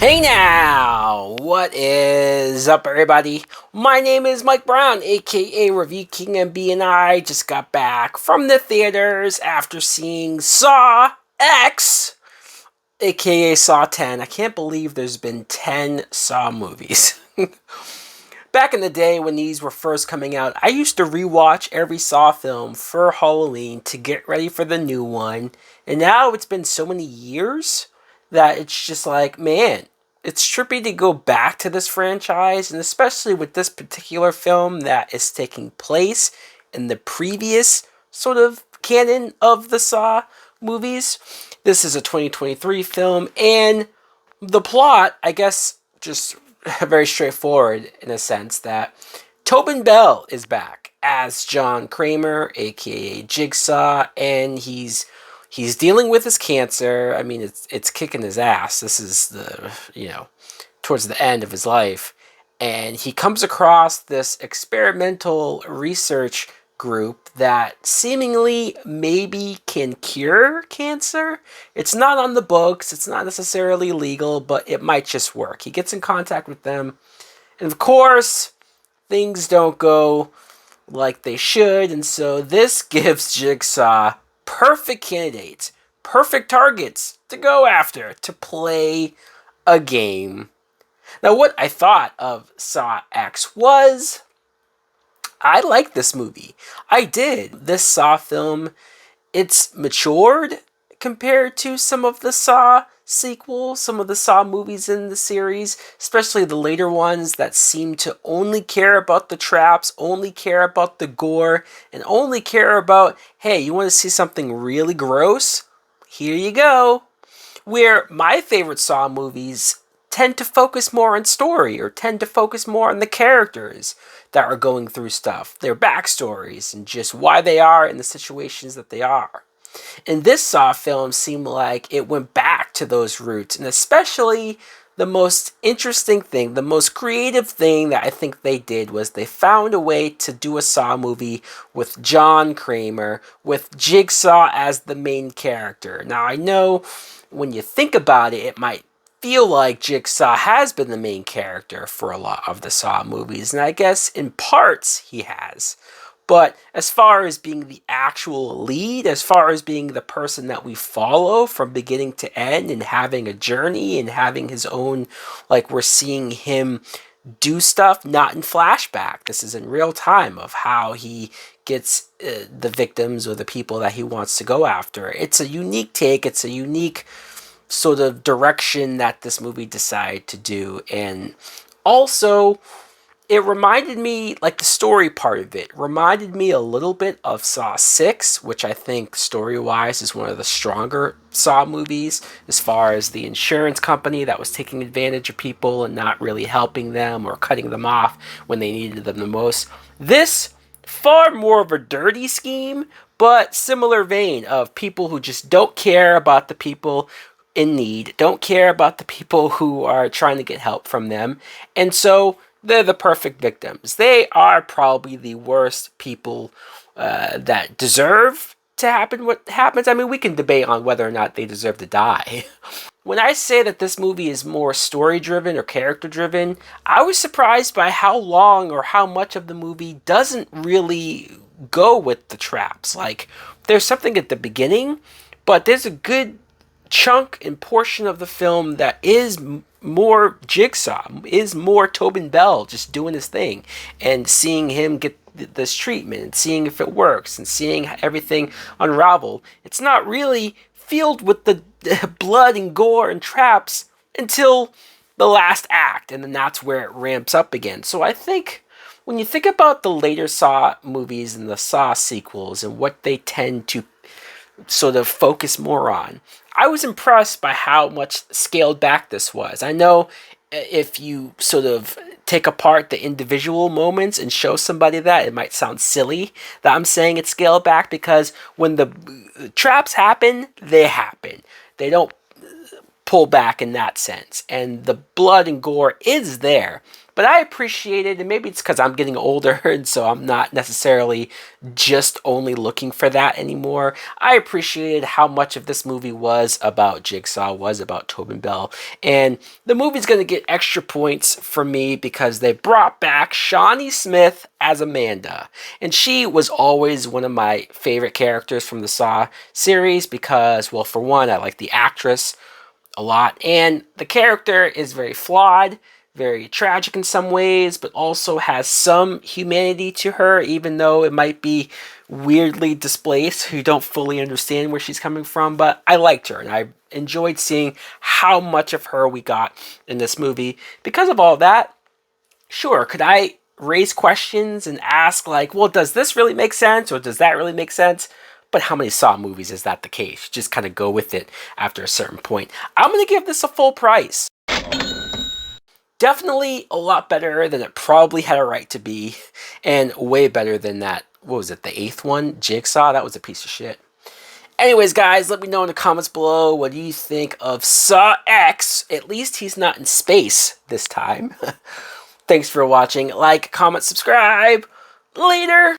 Hey now! What is up, everybody? My name is Mike Brown, aka Review King MB, and I just got back from the theaters after seeing Saw X, aka Saw 10. I can't believe there's been 10 Saw movies. Back in the day when these were first coming out, I used to rewatch every Saw film for Halloween to get ready for the new one. And now it's been so many years that it's just like, man, it's trippy to go back to this franchise, and especially with this particular film that is taking place in the previous sort of canon of the Saw movies. This is a 2023 film, and the plot, I guess, just very straightforward in a sense that Tobin Bell is back as John Kramer, aka Jigsaw, and he's dealing with his cancer. I mean, it's kicking his ass. This is towards the end of his life, and he comes across this experimental research group that seemingly maybe can cure cancer. It's not on the books, it's not necessarily legal, but it might just work. He gets in contact with them, and of course, things don't go like they should, and so this gives Jigsaw perfect candidates, perfect targets to go after, to play a game. Now, what I thought of Saw X was, I like this movie. I did. This Saw film, it's matured compared to some of the Saw sequels, some of the Saw movies in the series, especially the later ones that seem to only care about the traps, only care about the gore, and only care about, hey, you want to see something really gross? Here you go. Where my favorite Saw movies tend to focus more on story, or tend to focus more on the characters that are going through stuff, their backstories, and just why they are in the situations that they are. And this Saw film seemed like it went back to those roots, and especially the most interesting thing, the most creative thing that I think they did was they found a way to do a Saw movie with John Kramer, with Jigsaw as the main character. Now, I know when you think about it, it might feel like Jigsaw has been the main character for a lot of the Saw movies, and I guess in parts he has. But as far as being the actual lead, as far as being the person that we follow from beginning to end and having a journey and having his own, like we're seeing him do stuff, not in flashback. This is in real time of how he gets the victims or the people that he wants to go after. It's a unique take. It's a unique sort of direction that this movie decided to do. And also, it reminded me, like the story part of it, reminded me a little bit of Saw 6, which I think story-wise is one of the stronger Saw movies, as far as the insurance company that was taking advantage of people and not really helping them or cutting them off when they needed them the most. This, far more of a dirty scheme, but similar vein of people who just don't care about the people in need, don't care about the people who are trying to get help from them, and so they're the perfect victims. They are probably the worst people that deserve to happen what happens. I mean, we can debate on whether or not they deserve to die. When I say that this movie is more story-driven or character-driven, I was surprised by how long or how much of the movie doesn't really go with the traps. Like, there's something at the beginning, but there's a good chunk and portion of the film that is more Jigsaw, is more Tobin Bell just doing his thing and seeing him get this treatment and seeing if it works and seeing everything unravel. It's not really filled with the blood and gore and traps until the last act, and then that's where it ramps up again. So I think when you think about the later Saw movies and the Saw sequels and what they tend to sort of focus more on, I was impressed by how much scaled back this was. I know if you sort of take apart the individual moments and show somebody that, it might sound silly that I'm saying it's scaled back, because when the traps happen, they happen. They don't pull back in that sense. And the blood and gore is there. But I appreciate it, and maybe it's because I'm getting older, and so I'm not necessarily just only looking for that anymore. I appreciated how much of this movie was about Jigsaw, was about Tobin Bell, and the movie's going to get extra points for me because they brought back Shawnee Smith as Amanda. And she was always one of my favorite characters from the Saw series because, well, for one, I like the actress a lot, and the character is very flawed, very tragic in some ways, but also has some humanity to her, even though it might be weirdly displaced. You don't fully understand where she's coming from, but I liked her, and I enjoyed seeing how much of her we got in this movie. Because of all that, sure, could I raise questions and ask, like, well, does this really make sense, or does that really make sense? But how many Saw movies is that the case? You just kind of go with it after a certain point. I'm going to give this a full price. Definitely a lot better than it probably had a right to be, and way better than that, what was it, the 8th one? Jigsaw? That was a piece of shit. Anyways, guys, let me know in the comments below, what do you think of Saw X? At least he's not in space this time. Thanks for watching. Like, comment, subscribe. Later!